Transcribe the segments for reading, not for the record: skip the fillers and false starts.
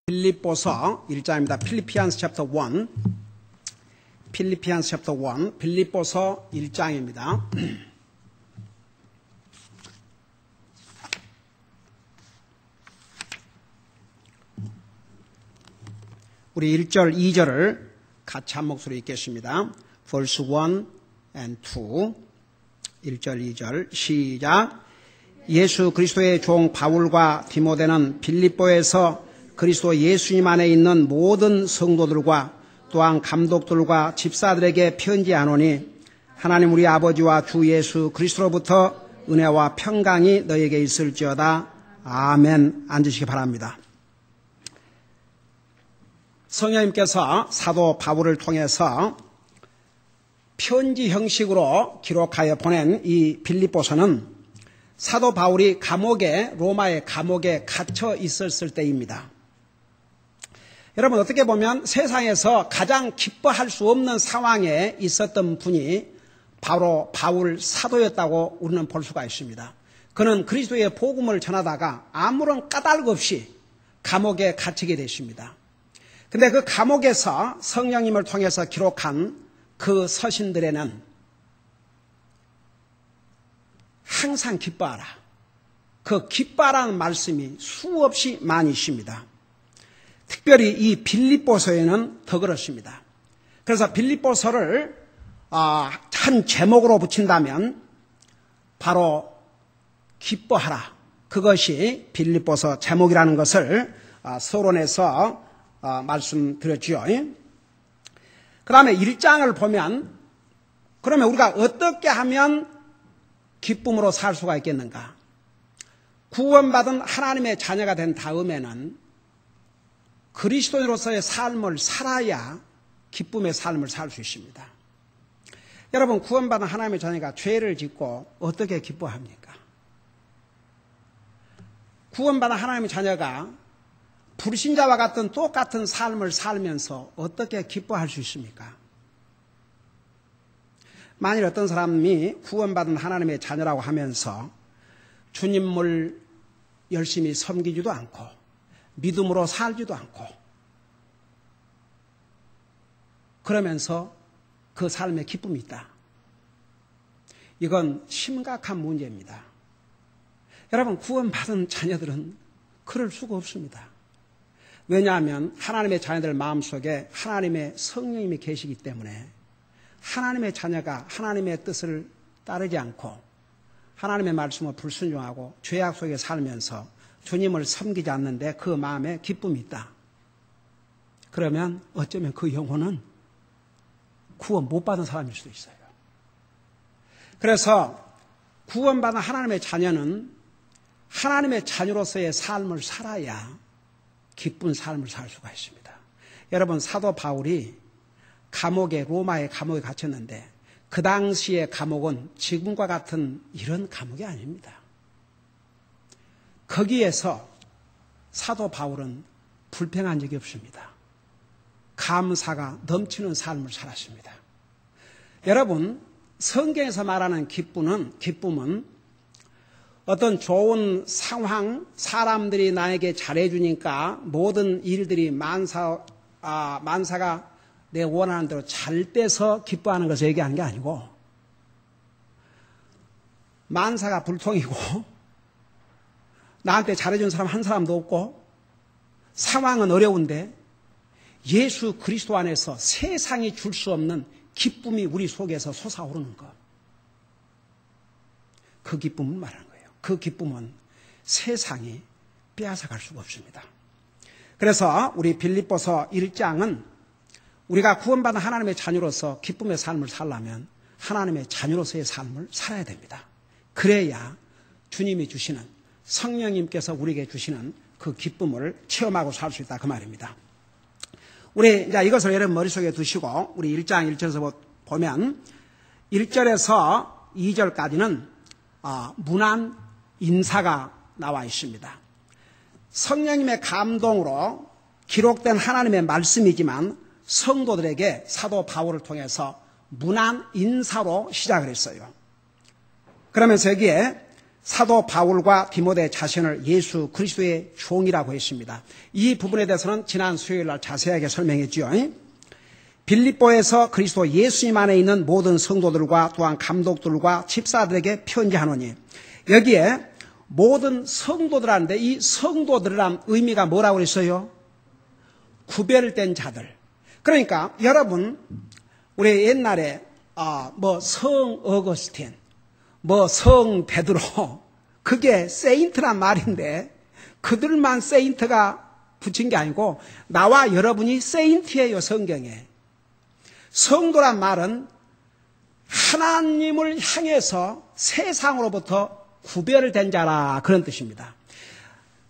빌립보서 1장입니다. 필리피안스 챕터 1. 필리피안스 챕터 1. 빌립보서 1장입니다. 우리 1절, 2절을 같이 한 목소리 읽겠습니다. verse 1 and 2. 1절, 2절 시작. 예수 그리스도의 종 바울과 디모데는 빌립보에서 그리스도 예수님 안에 있는 모든 성도들과 또한 감독들과 집사들에게 편지하노니 하나님 우리 아버지와 주 예수 그리스도로부터 은혜와 평강이 너에게 있을지어다. 아멘. 앉으시기 바랍니다. 성령님께서 사도 바울을 통해서 편지 형식으로 기록하여 보낸 이 빌립보서는 사도 바울이 로마의 감옥에 갇혀 있었을 때입니다. 여러분, 어떻게 보면 세상에서 가장 기뻐할 수 없는 상황에 있었던 분이 바로 바울 사도였다고 우리는 볼 수가 있습니다. 그는 그리스도의 복음을 전하다가 아무런 까닭 없이 감옥에 갇히게 됐습니다. 근데 그 감옥에서 성령님을 통해서 기록한 그 서신들에는 항상 기뻐하라. 그 기뻐하라는 말씀이 수없이 많이 있습니다. 특별히 이 빌립보서에는 더 그렇습니다. 그래서 빌립보서를 한 제목으로 붙인다면 바로 기뻐하라. 그것이 빌립보서 제목이라는 것을 서론에서 말씀드렸죠. 그 다음에 1장을 보면 그러면 우리가 어떻게 하면 기쁨으로 살 수가 있겠는가? 구원받은 하나님의 자녀가 된 다음에는 그리스도인으로서의 삶을 살아야 기쁨의 삶을 살 수 있습니다. 여러분, 구원받은 하나님의 자녀가 죄를 짓고 어떻게 기뻐합니까? 구원받은 하나님의 자녀가 불신자와 같은 똑같은 삶을 살면서 어떻게 기뻐할 수 있습니까? 만일 어떤 사람이 구원받은 하나님의 자녀라고 하면서 주님을 열심히 섬기지도 않고 믿음으로 살지도 않고 그러면서 그 삶에 기쁨이 있다. 이건 심각한 문제입니다. 여러분, 구원받은 자녀들은 그럴 수가 없습니다. 왜냐하면 하나님의 자녀들 마음속에 하나님의 성령님이 계시기 때문에 하나님의 자녀가 하나님의 뜻을 따르지 않고 하나님의 말씀을 불순종하고 죄악 속에 살면서 주님을 섬기지 않는데 그 마음에 기쁨이 있다. 그러면 어쩌면 그 영혼은 구원 못 받은 사람일 수도 있어요. 그래서 구원받은 하나님의 자녀는 하나님의 자녀로서의 삶을 살아야 기쁜 삶을 살 수가 있습니다. 여러분, 사도 바울이 로마의 감옥에 갇혔는데 그 당시의 감옥은 지금과 같은 이런 감옥이 아닙니다. 거기에서 사도 바울은 불평한 적이 없습니다. 감사가 넘치는 삶을 살았습니다. 여러분, 성경에서 말하는 기쁨은 어떤 좋은 상황, 사람들이 나에게 잘해주니까 모든 일들이 만사가 내 원하는 대로 잘 돼서 기뻐하는 것을 얘기하는 게 아니고 만사가 불통이고 나한테 잘해준 사람 한 사람도 없고 상황은 어려운데 예수 그리스도 안에서 세상이 줄 수 없는 기쁨이 우리 속에서 솟아오르는 것. 그 기쁨을 말하는 거예요. 그 기쁨은 세상이 빼앗아갈 수가 없습니다. 그래서 우리 빌립보서 1장은 우리가 구원받은 하나님의 자녀로서 기쁨의 삶을 살려면 하나님의 자녀로서의 삶을 살아야 됩니다. 그래야 주님이 주시는 성령님께서 우리에게 주시는 그 기쁨을 체험하고 살 수 있다. 그 말입니다. 우리 이제 이것을 여러분 머릿속에 두시고 우리 1장 1절에서 보면 1절에서 2절까지는 문안 인사가 나와 있습니다. 성령님의 감동으로 기록된 하나님의 말씀이지만 성도들에게 사도 바울을 통해서 문안 인사로 시작을 했어요. 그러면서 여기에 사도 바울과 디모데 자신을 예수 그리스도의 종이라고 했습니다. 이 부분에 대해서는 지난 수요일 날 자세하게 설명했죠. 빌립보에서 그리스도 예수님 안에 있는 모든 성도들과 또한 감독들과 집사들에게 편지하노니, 여기에 모든 성도들한테 이 성도들이란 의미가 뭐라고 그랬어요? 구별된 자들. 그러니까 여러분, 우리 옛날에 성 어거스틴, 성 베드로, 그게 세인트란 말인데 그들만 세인트가 붙인 게 아니고 나와 여러분이 세인트예요. 성경에. 성도란 말은 하나님을 향해서 세상으로부터 구별된 자라, 그런 뜻입니다.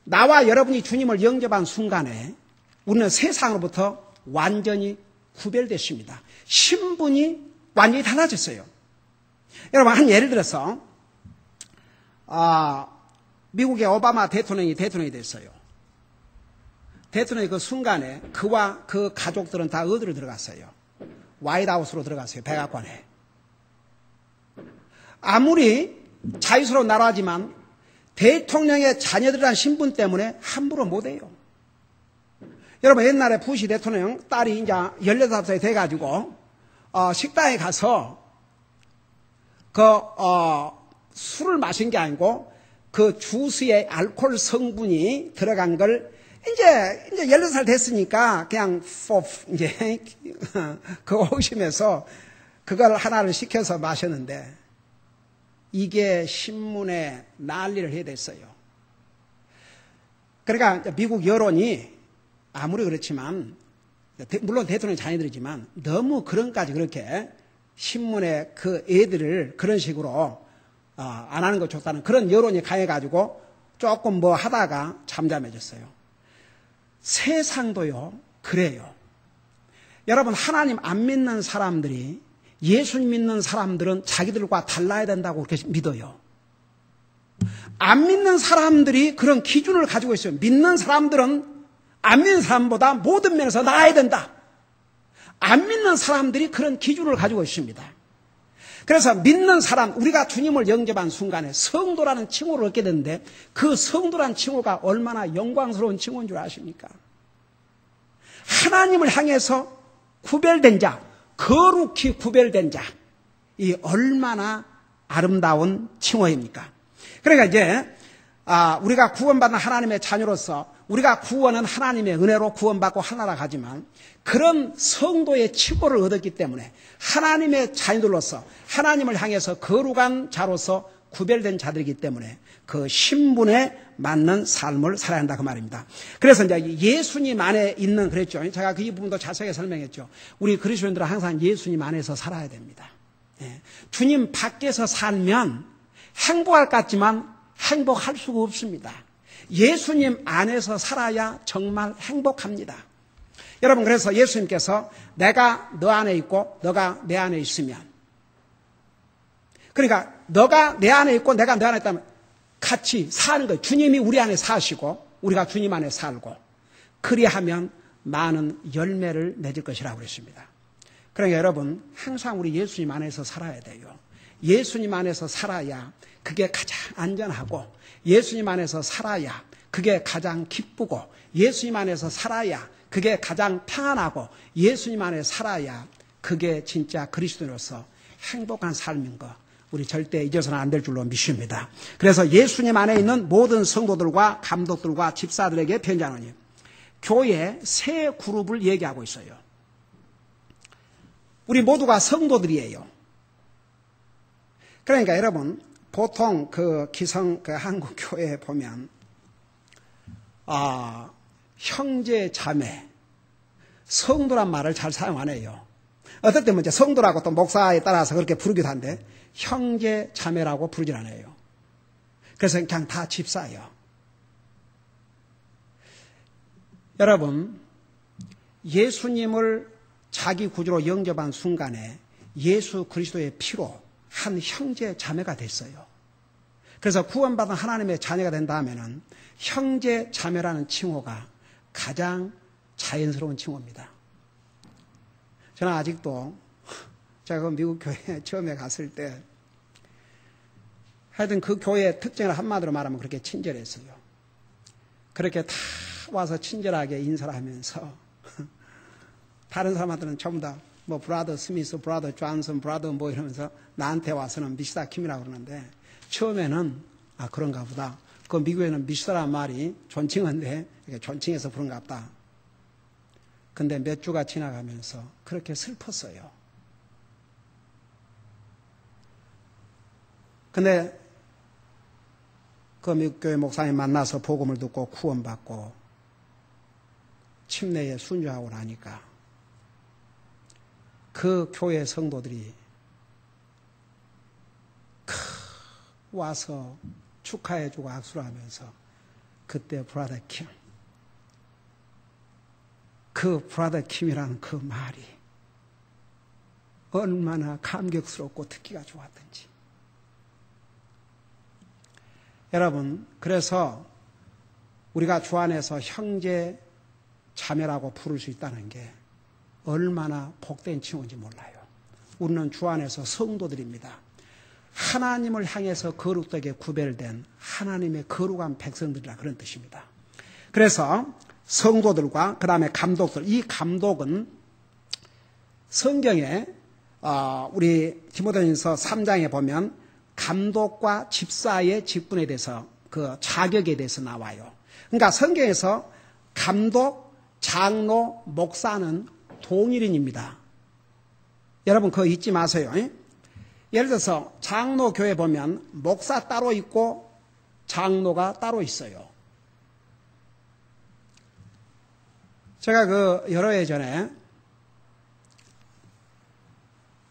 나와 여러분이 주님을 영접한 순간에 우리는 세상으로부터 완전히 구별됐습니다. 신분이 완전히 달라졌어요. 여러분, 한 예를 들어서 미국의 오바마 대통령이 됐어요. 대통령이 그 순간에 그와 그 가족들은 다 어디로 들어갔어요? 화이트하우스로 들어갔어요. 백악관에. 아무리 자유스러운 나라지만 대통령의 자녀들이라는 신분 때문에 함부로 못해요. 여러분, 옛날에 부시 대통령 딸이 이제 18살이 돼가지고 식당에 가서 술을 마신 게 아니고 그 주스에 알코올 성분이 들어간 걸 이제 18살 됐으니까 그냥 이제 그 호심에서 그걸 하나를 시켜서 마셨는데 이게 신문에 난리를 해야 됐어요. 그러니까 미국 여론이 아무리 그렇지만, 물론 대통령 자녀들이지만 너무 그런까지 그렇게 신문에 그 애들을 그런 식으로 안 하는 거 좋다는 그런 여론이 강해가지고 조금 뭐 하다가 잠잠해졌어요. 세상도요, 그래요. 여러분, 하나님 안 믿는 사람들이, 예수님 믿는 사람들은 자기들과 달라야 된다고 그렇게 믿어요. 안 믿는 사람들이 그런 기준을 가지고 있어요. 믿는 사람들은 안 믿는 사람보다 모든 면에서 나아야 된다. 안 믿는 사람들이 그런 기준을 가지고 있습니다. 그래서 믿는 사람, 우리가 주님을 영접한 순간에 성도라는 칭호를 얻게 되는데 그 성도라는 칭호가 얼마나 영광스러운 칭호인 줄 아십니까? 하나님을 향해서 구별된 자, 거룩히 구별된 자, 이 얼마나 아름다운 칭호입니까? 그러니까 이제 우리가 구원받은 하나님의 자녀로서 우리가 구원은 하나님의 은혜로 구원받고 하나라 하지만 그런 성도의 칭호를 얻었기 때문에 하나님의 자녀들로서 하나님을 향해서 거룩한 자로서 구별된 자들이기 때문에 그 신분에 맞는 삶을 살아야 한다, 그 말입니다. 그래서 이제 예수님 안에 있는, 그랬죠. 제가 그 이 부분도 자세하게 설명했죠. 우리 그리스도인들은 항상 예수님 안에서 살아야 됩니다. 주님 밖에서 살면 행복할 것 같지만 행복할 수가 없습니다. 예수님 안에서 살아야 정말 행복합니다. 여러분, 그래서 예수님께서 내가 너 안에 있고 너가 내 안에 있으면, 그러니까 너가 내 안에 있고 내가 너 안에 있다면 같이 사는 거예요. 주님이 우리 안에 사시고 우리가 주님 안에 살고, 그리하면 많은 열매를 맺을 것이라고 그랬습니다. 그러니까 여러분, 항상 우리 예수님 안에서 살아야 돼요. 예수님 안에서 살아야 그게 가장 안전하고, 예수님 안에서 살아야 그게 가장 기쁘고, 예수님 안에서 살아야 그게 가장 평안하고, 예수님 안에 살아야 그게 진짜 그리스도인으로서 행복한 삶인 거 우리 절대 잊어서는 안 될 줄로 믿습니다. 그래서 예수님 안에 있는 모든 성도들과 감독들과 집사들에게 편지하노니, 교회 세 그룹을 얘기하고 있어요. 우리 모두가 성도들이에요. 그러니까 여러분, 보통 그 기성 그 한국 교회에 보면 형제 자매, 성도란 말을 잘 사용 안 해요. 어떨 때는 이제 성도라고 또 목사에 따라서 그렇게 부르기도 한데 형제 자매라고 부르질 않아요. 그래서 그냥 다 집사예요. 여러분, 예수님을 자기 구주로 영접한 순간에 예수 그리스도의 피로 한 형제 자매가 됐어요. 그래서 구원받은 하나님의 자녀가 된 다음에는 형제 자매라는 칭호가 가장 자연스러운 칭호입니다. 저는 아직도 제가 그 미국 교회에 처음에 갔을 때 하여튼 그 교회의 특징을 한마디로 말하면 그렇게 친절했어요. 그렇게 다 와서 친절하게 인사를 하면서 다른 사람한테는 전부 다 뭐 브라더 스미스, 브라더 존슨, 브라더 뭐 이러면서 나한테 와서는 미스터 킴이라고 그러는데 처음에는 아 그런가 보다. 그 미국에는 미스터란 말이 존칭인데 이렇게 존칭해서 그런가 보다. 근데 몇 주가 지나가면서 그렇게 슬펐어요. 근데 그 미국교회 목사님 만나서 복음을 듣고 구원받고 침례에 순종하고 나니까 그 교회 성도들이 와서 축하해주고 악수를 하면서 그때 브라더 킴, 그 브라더 킴이라는 그 말이 얼마나 감격스럽고 듣기가 좋았던지. 여러분, 그래서 우리가 주 안에서 형제 자매라고 부를 수 있다는 게 얼마나 복된 칭호인지 몰라요. 우리는 주 안에서 성도들입니다. 하나님을 향해서 거룩되게 구별된 하나님의 거룩한 백성들이라 그런 뜻입니다. 그래서 성도들과 그 다음에 감독들, 이 감독은 성경에 우리 디모데전서 3장에 보면 감독과 집사의 직분에 대해서 그 자격에 대해서 나와요. 그러니까 성경에서 감독, 장로, 목사는 동일인입니다. 여러분 그거 잊지 마세요. 예를 들어서 장로 교회 보면 목사 따로 있고 장로가 따로 있어요. 제가 그 여러 해 전에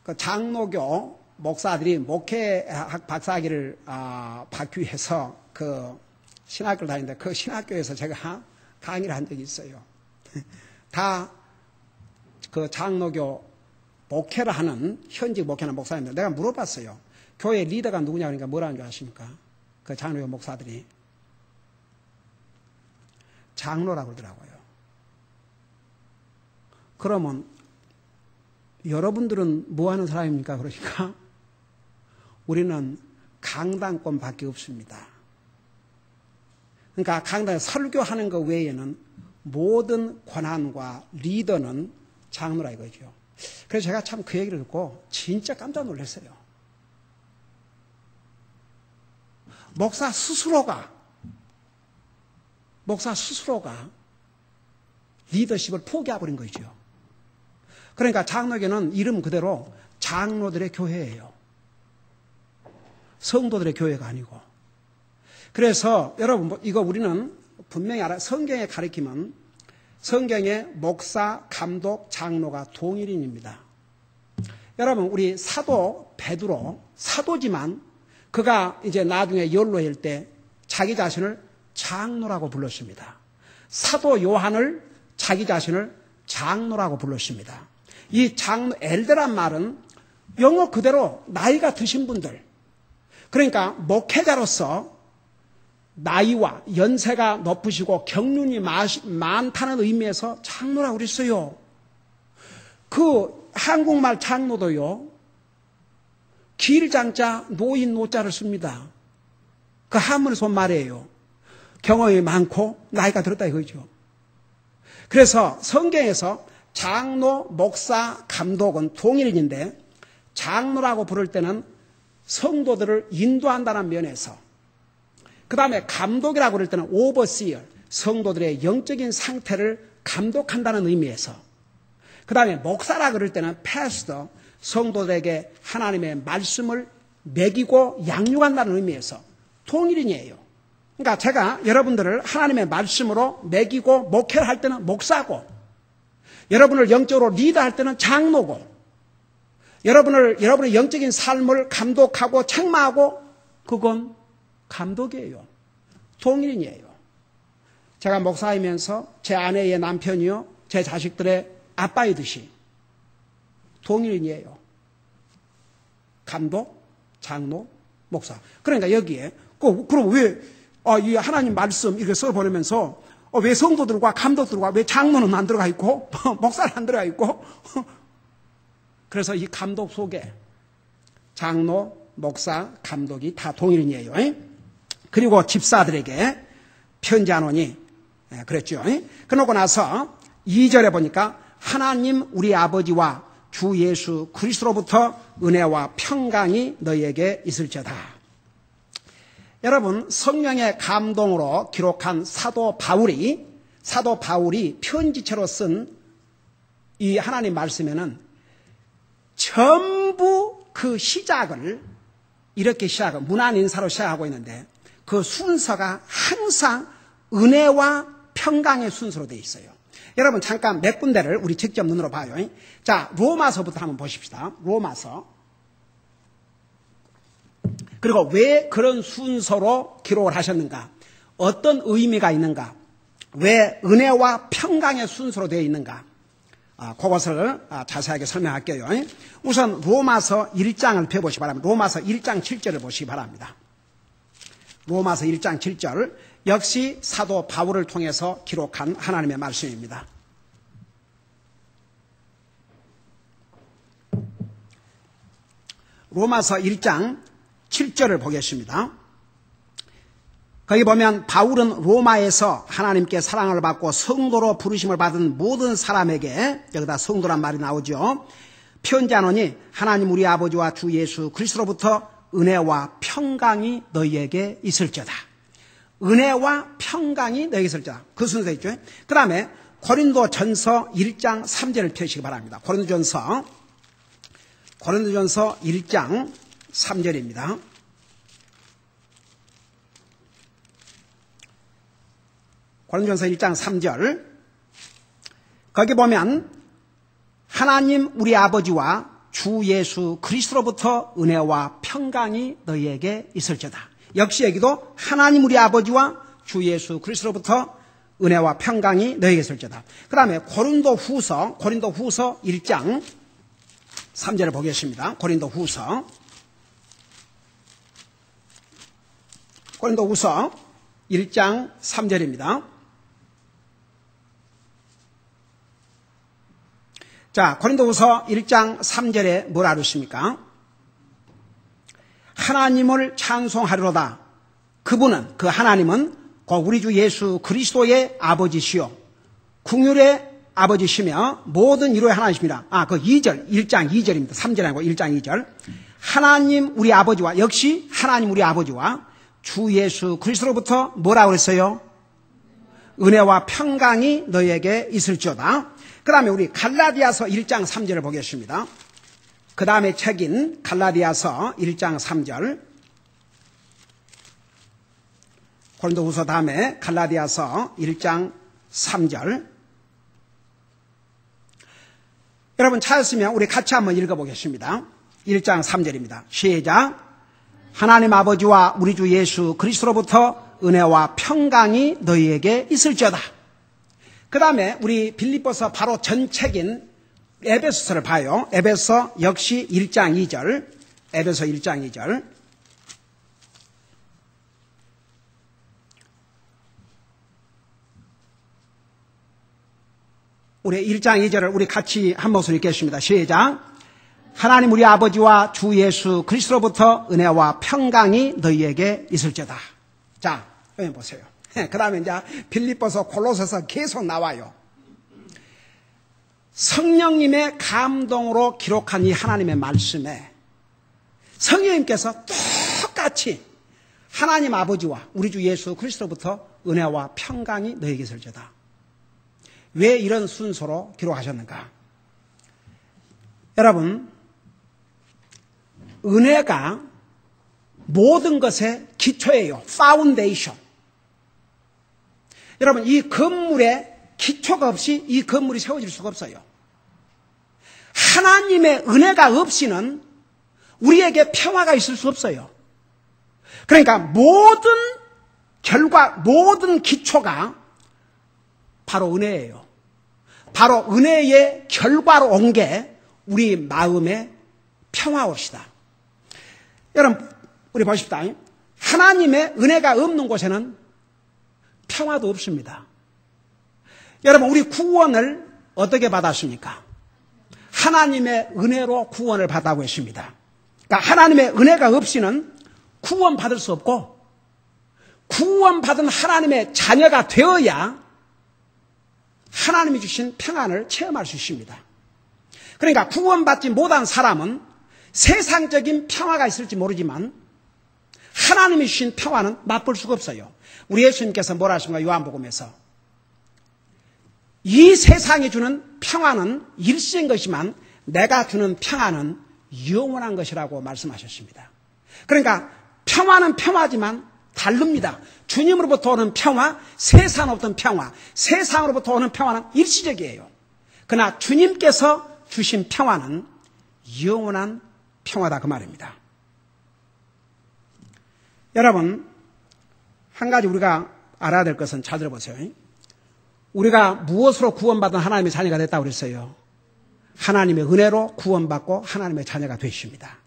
그 장로교 목사들이 목회학 박사학위를 받기 위해서 그 신학교를 다니는데 그 신학교에서 제가 강의를 한 적이 있어요. 다 그 장로교 목회를 하는 현직 목회하는 목사님들 내가 물어봤어요. 교회 리더가 누구냐 그러니까 뭐라는 줄 아십니까? 그 장로교 목사들이 장로라고 그러더라고요. 그러면 여러분들은 뭐 하는 사람입니까? 그러니까 우리는 강당권밖에 없습니다. 그러니까 강당에 설교하는 것 외에는 모든 권한과 리더는 장로라 이거죠. 그래서 제가 참 그 얘기를 듣고 진짜 깜짝 놀랐어요. 목사 스스로가 리더십을 포기해버린 거죠. 그러니까 장로교는 이름 그대로 장로들의 교회예요. 성도들의 교회가 아니고. 그래서 여러분 이거 우리는 분명히 알아. 성경의 가르침은 성경의 목사, 감독, 장로가 동일인입니다. 여러분 우리 사도 베드로 사도지만 그가 이제 나중에 연로할 때 자기 자신을 장로라고 불렀습니다. 사도 요한을 자기 자신을 장로라고 불렀습니다. 이 장로 엘드란 말은 영어 그대로 나이가 드신 분들, 그러니까 목회자로서 나이와 연세가 높으시고 경륜이 많다는 의미에서 장로라고 그랬어요. 그 한국말 장로도요, 길장자 노인 노자를 씁니다. 그 한문에서 온 말이에요. 경험이 많고 나이가 들었다 이거죠. 그래서 성경에서 장로, 목사, 감독은 동일인인데 장로라고 부를 때는 성도들을 인도한다는 면에서, 그 다음에 감독이라고 그럴 때는 오버시어, 성도들의 영적인 상태를 감독한다는 의미에서, 그 다음에 목사라고 그럴 때는 패스터, 성도들에게 하나님의 말씀을 먹이고 양육한다는 의미에서 동일인이에요. 그러니까 제가 여러분들을 하나님의 말씀으로 먹이고 목회를 할 때는 목사고, 여러분을 영적으로 리드할 때는 장로고, 여러분의 영적인 삶을 감독하고 책망하고 그건 감독이에요. 동일인이에요. 제가 목사이면서 제 아내의 남편이요, 제 자식들의 아빠이듯이 동일인이에요. 감독, 장로, 목사. 그러니까 여기에 그럼 왜 이 하나님 말씀 이렇게 써보내면서 왜 성도들과 감독들과 왜 장로는 안 들어가 있고 목사는 안 들어가 있고 그래서 이 감독 속에 장로, 목사, 감독이 다 동일인이에요. 그리고 집사들에게 편지하노니 그랬죠. 그러고 나서 2절에 보니까 하나님 우리 아버지와 주 예수 그리스도로부터 은혜와 평강이 너희에게 있을지어다. 여러분, 성령의 감동으로 기록한 사도 바울이 편지체로 쓴 이 하나님 말씀에는 전부 그 시작을 이렇게 문안 인사로 시작하고 있는데 그 순서가 항상 은혜와 평강의 순서로 되어 있어요. 여러분 잠깐 몇 군데를 우리 직접 눈으로 봐요. 자, 로마서부터 한번 보십시다. 로마서. 그리고 왜 그런 순서로 기록을 하셨는가? 어떤 의미가 있는가? 왜 은혜와 평강의 순서로 되어 있는가? 그것을 자세하게 설명할게요. 우선 로마서 1장을 펴보시기 바랍니다. 로마서 1장 7절을 보시기 바랍니다. 로마서 1장 7절 역시 사도 바울을 통해서 기록한 하나님의 말씀입니다. 로마서 1장 7절을 보겠습니다. 거기 보면 바울은 로마에서 하나님께 사랑을 받고 성도로 부르심을 받은 모든 사람에게, 여기다 성도란 말이 나오죠. 편지하노니 하나님 우리 아버지와 주 예수 그리스도로부터 은혜와 평강이 너희에게 있을지어다. 은혜와 평강이 너희에게 있을지어다. 그 순서 있죠. 그 다음에 고린도전서 1장 3절을 펴시기 바랍니다. 고린도전서 1장 3절입니다. 고린도전서 1장 3절 거기 보면 하나님 우리 아버지와 주 예수 그리스도로부터 은혜와 평강이 너희에게 있을지어다. 역시 여기도 하나님 우리 아버지와 주 예수 그리스도로부터 은혜와 평강이 너희에게 있을지어다. 그 다음에 고린도후서 1장 3절을 보겠습니다. 고린도후서 1장 3절입니다. 자, 고린도후서 1장 3절에 뭐라 그러십니까? 하나님을 찬송하리로다. 그분은, 그 하나님은 우리 주 예수 그리스도의 아버지시요 긍휼의 아버지시며 모든 이로의 하나님이십니다. 그 2절, 1장 2절입니다. 3절 아니고 1장 2절. 하나님 우리 아버지와, 역시 하나님 우리 아버지와 주 예수 그리스도로부터 뭐라고 그랬어요? 은혜와 평강이 너희에게 있을지어다. 그 다음에 우리 갈라디아서 1장 3절을 보겠습니다. 그 다음에 책인 갈라디아서 1장 3절. 고린도후서 다음에 갈라디아서 1장 3절. 여러분 찾았으면 우리 같이 한번 읽어보겠습니다. 1장 3절입니다. 시작. 하나님 아버지와 우리 주 예수 그리스도로부터 은혜와 평강이 너희에게 있을지어다. 그 다음에 우리 빌립보서 바로 전책인 에베소서를 봐요. 에베소 역시 1장 2절. 에베소 1장 2절. 우리 1장 2절을 우리 같이 한 목소리 읽겠습니다. 시작. 하나님 우리 아버지와 주 예수 그리스도로부터 은혜와 평강이 너희에게 있을지어다. 자, 여기 보세요. 그 다음에 이제 빌립보서 골로새서 계속 나와요. 성령님의 감동으로 기록한 이 하나님의 말씀에 성령님께서 똑같이 하나님 아버지와 우리 주 예수 그리스도로부터 은혜와 평강이 너희에게 있을지어다. 왜 이런 순서로 기록하셨는가? 여러분, 은혜가 모든 것의 기초예요. 파운데이션. 여러분, 이 건물에 기초가 없이 이 건물이 세워질 수가 없어요. 하나님의 은혜가 없이는 우리에게 평화가 있을 수 없어요. 그러니까 모든 결과, 모든 기초가 바로 은혜예요. 바로 은혜의 결과로 온 게 우리 마음의 평화옵시다. 여러분, 우리 보십시다. 하나님의 은혜가 없는 곳에는 평화도 없습니다. 여러분, 우리 구원을 어떻게 받았습니까? 하나님의 은혜로 구원을 받았고 있습니다. 그러니까 하나님의 은혜가 없이는 구원받을 수 없고 구원받은 하나님의 자녀가 되어야 하나님이 주신 평안을 체험할 수 있습니다. 그러니까 구원받지 못한 사람은 세상적인 평화가 있을지 모르지만 하나님이 주신 평화는 맛볼 수가 없어요. 우리 예수님께서 뭐라 하십니까? 요한복음에서 이 세상이 주는 평화는 일시적인 것이지만 내가 주는 평화는 영원한 것이라고 말씀하셨습니다. 그러니까 평화는 평화지만 다릅니다. 주님으로부터 오는 평화, 세상으로부터 오는 평화, 세상으로부터 오는 평화는 일시적이에요. 그러나 주님께서 주신 평화는 영원한 평화다 그 말입니다. 여러분, 한 가지 우리가 알아야 될 것은 잘 들어보세요. 우리가 무엇으로 구원받은 하나님의 자녀가 됐다고 그랬어요? 하나님의 은혜로 구원받고 하나님의 자녀가 되십니다.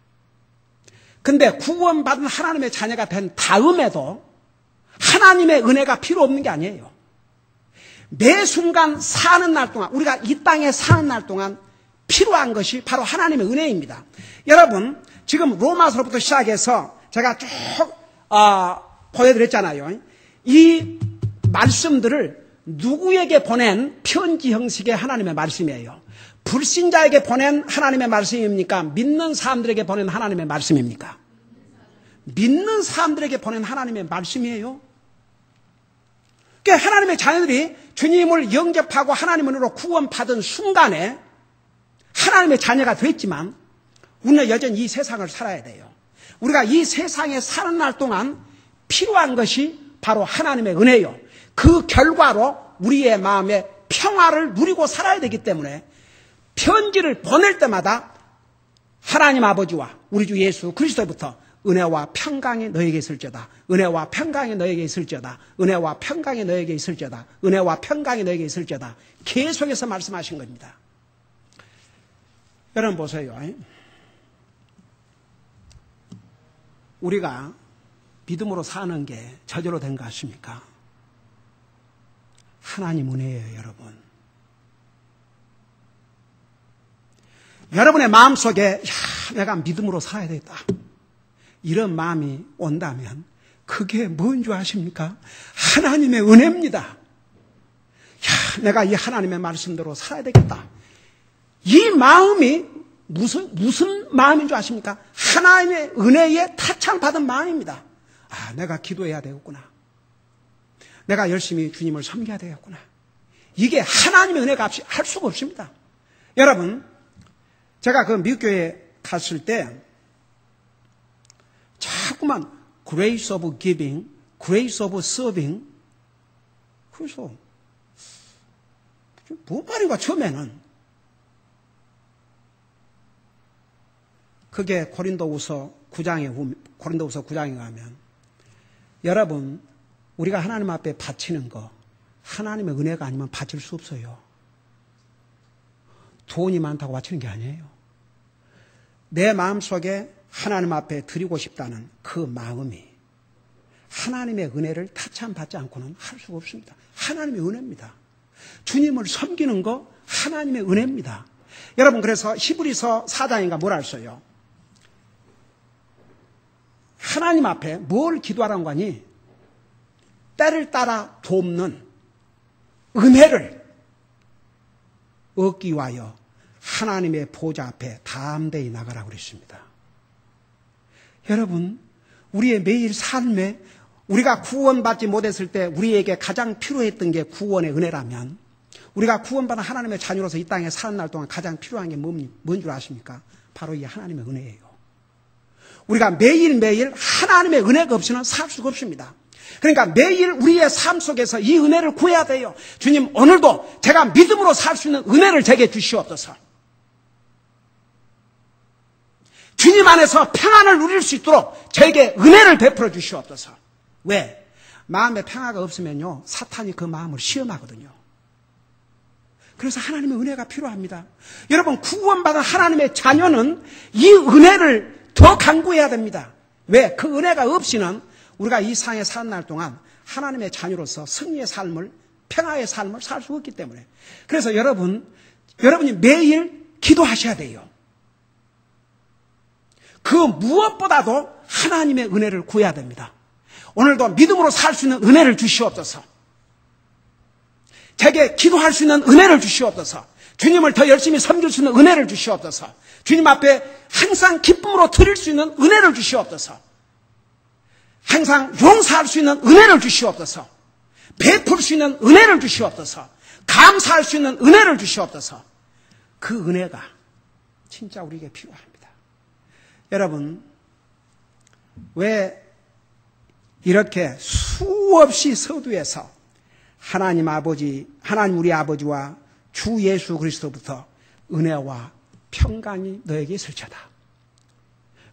근데 구원받은 하나님의 자녀가 된 다음에도 하나님의 은혜가 필요 없는 게 아니에요. 매 순간 사는 날 동안, 우리가 이 땅에 사는 날 동안 필요한 것이 바로 하나님의 은혜입니다. 여러분, 지금 로마서부터 시작해서 제가 쭉 보여드렸잖아요. 이 말씀들을 누구에게 보낸 편지 형식의 하나님의 말씀이에요. 불신자에게 보낸 하나님의 말씀입니까? 믿는 사람들에게 보낸 하나님의 말씀입니까? 믿는 사람들에게 보낸 하나님의 말씀이에요. 그러니까 하나님의 자녀들이 주님을 영접하고 하나님으로 구원받은 순간에 하나님의 자녀가 됐지만 우리는 여전히 이 세상을 살아야 돼요. 우리가 이 세상에 사는 날 동안 필요한 것이 바로 하나님의 은혜요. 그 결과로 우리의 마음에 평화를 누리고 살아야 되기 때문에 편지를 보낼 때마다 하나님 아버지와 우리 주 예수 그리스도부터 은혜와 평강이 너에게 있을지어다. 은혜와 평강이 너에게 있을지어다. 은혜와 평강이 너에게 있을지어다. 은혜와 평강이 너에게 있을지어다. 계속해서 말씀하신 겁니다. 여러분 보세요. 우리가 믿음으로 사는 게 저절로 된 것 같습니까? 하나님 은혜예요, 여러분. 여러분의 마음속에 내가 믿음으로 살아야 되겠다. 이런 마음이 온다면 그게 뭔 줄 아십니까? 하나님의 은혜입니다. 내가 이 하나님의 말씀대로 살아야 되겠다. 이 마음이 무슨 마음인 줄 아십니까? 하나님의 은혜에 타창받은 마음입니다. 내가 기도해야 되겠구나. 내가 열심히 주님을 섬겨야 되겠구나. 이게 하나님의 은혜가 없이 할 수가 없습니다. 여러분, 제가 그 미국교회에 갔을 때 자꾸만 grace of giving, grace of serving. 그래서 뭔 말인가 처음에는 그게 고린도후서 9장에 가면 여러분 우리가 하나님 앞에 바치는 거 하나님의 은혜가 아니면 바칠 수 없어요. 돈이 많다고 바치는 게 아니에요. 내 마음속에 하나님 앞에 드리고 싶다는 그 마음이 하나님의 은혜를 타찬받지 않고는 할 수가 없습니다. 하나님의 은혜입니다. 주님을 섬기는 거 하나님의 은혜입니다. 여러분 그래서 히브리서 4장인가 뭐라 했어요? 하나님 앞에 뭘 기도하라는 거니? 때를 따라 돕는 은혜를 얻기 위하여 하나님의 보좌 앞에 담대히 나가라고 그랬습니다. 여러분, 우리의 매일 삶에 우리가 구원받지 못했을 때 우리에게 가장 필요했던 게 구원의 은혜라면 우리가 구원받은 하나님의 자녀로서 이 땅에 사는 날 동안 가장 필요한 게 뭔 줄 아십니까? 바로 이 하나님의 은혜예요. 우리가 매일매일 하나님의 은혜가 없이는 살 수가 없습니다. 그러니까 매일 우리의 삶 속에서 이 은혜를 구해야 돼요. 주님, 오늘도 제가 믿음으로 살 수 있는 은혜를 제게 주시옵소서. 주님 안에서 평안을 누릴 수 있도록 저에게 은혜를 베풀어 주시옵소서. 왜? 마음에 평화가 없으면요, 사탄이 그 마음을 시험하거든요. 그래서 하나님의 은혜가 필요합니다. 여러분, 구원받은 하나님의 자녀는 이 은혜를 더 간구해야 됩니다. 왜? 그 은혜가 없이는 우리가 이 세상에 사는 날 동안 하나님의 자녀로서 승리의 삶을, 평화의 삶을 살 수 없기 때문에. 그래서 여러분이 매일 기도하셔야 돼요. 그 무엇보다도 하나님의 은혜를 구해야 됩니다. 오늘도 믿음으로 살 수 있는 은혜를 주시옵소서. 제게 기도할 수 있는 은혜를 주시옵소서. 주님을 더 열심히 섬길 수 있는 은혜를 주시옵소서. 주님 앞에 항상 기쁨으로 드릴 수 있는 은혜를 주시옵소서. 항상 용서할 수 있는 은혜를 주시옵소서. 베풀 수 있는 은혜를 주시옵소서. 감사할 수 있는 은혜를 주시옵소서. 그 은혜가 진짜 우리에게 필요합니다. 여러분, 왜 이렇게 수없이 서두에서 하나님 우리 아버지와 주 예수 그리스도부터 은혜와 평강이 너에게 있을지어다.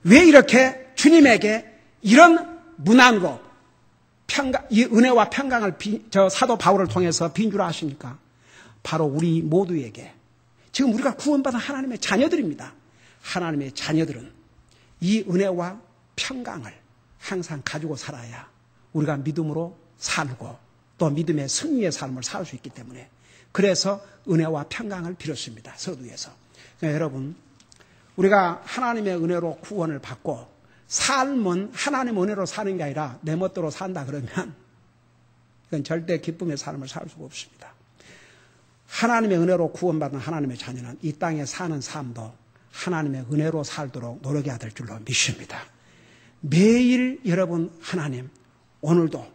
왜 이렇게 주님에게 이런 문안으로 이 은혜와 평강을 사도 바울을 통해서 빈주라 하십니까? 바로 우리 모두에게, 지금 우리가 구원받은 하나님의 자녀들입니다. 하나님의 자녀들은 이 은혜와 평강을 항상 가지고 살아야 우리가 믿음으로 살고 또 믿음의 승리의 삶을 살 수 있기 때문에, 그래서 은혜와 평강을 빌었습니다. 서두에서. 그러니까 여러분, 우리가 하나님의 은혜로 구원을 받고 삶은 하나님의 은혜로 사는 게 아니라 내 멋대로 산다 그러면 이건 절대 기쁨의 삶을 살 수가 없습니다. 하나님의 은혜로 구원받은 하나님의 자녀는 이 땅에 사는 삶도 하나님의 은혜로 살도록 노력해야 될 줄로 믿습니다. 매일 여러분, 하나님 오늘도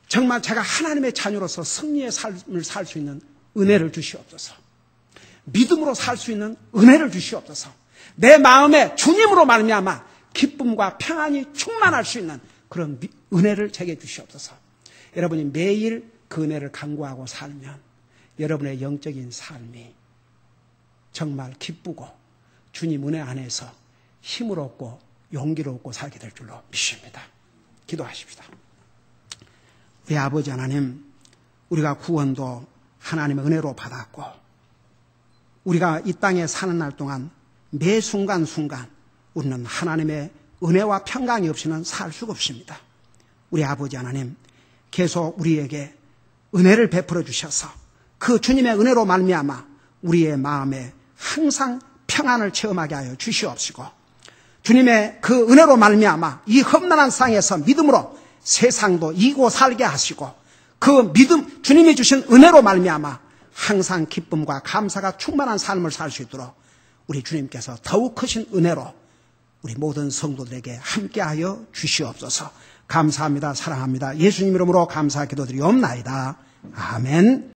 정말 제가 하나님의 자녀로서 승리의 삶을 살 수 있는 은혜를 주시옵소서. 믿음으로 살 수 있는 은혜를 주시옵소서. 내 마음에 주님으로 말미암아 기쁨과 평안이 충만할 수 있는 그런 은혜를 제게 주시옵소서. 여러분이 매일 그 은혜를 간구하고 살면 여러분의 영적인 삶이 정말 기쁘고 주님 은혜 안에서 힘을 얻고 용기를 얻고 살게 될 줄로 믿습니다. 기도하십시다. 우리 아버지 하나님, 우리가 구원도 하나님의 은혜로 받았고 우리가 이 땅에 사는 날 동안 매 순간순간 우리는 하나님의 은혜와 평강이 없이는 살 수가 없습니다. 우리 아버지 하나님, 계속 우리에게 은혜를 베풀어 주셔서 그 주님의 은혜로 말미암아 우리의 마음에 항상 평안을 체험하게 하여 주시옵시고, 주님의 그 은혜로 말미암아 이 험난한 세상에서 믿음으로 세상도 이고 살게 하시고, 그 믿음, 주님이 주신 은혜로 말미암아 항상 기쁨과 감사가 충만한 삶을 살 수 있도록 우리 주님께서 더욱 크신 은혜로 우리 모든 성도들에게 함께하여 주시옵소서. 감사합니다. 사랑합니다. 예수님 이름으로 감사 기도드리옵나이다. 아멘.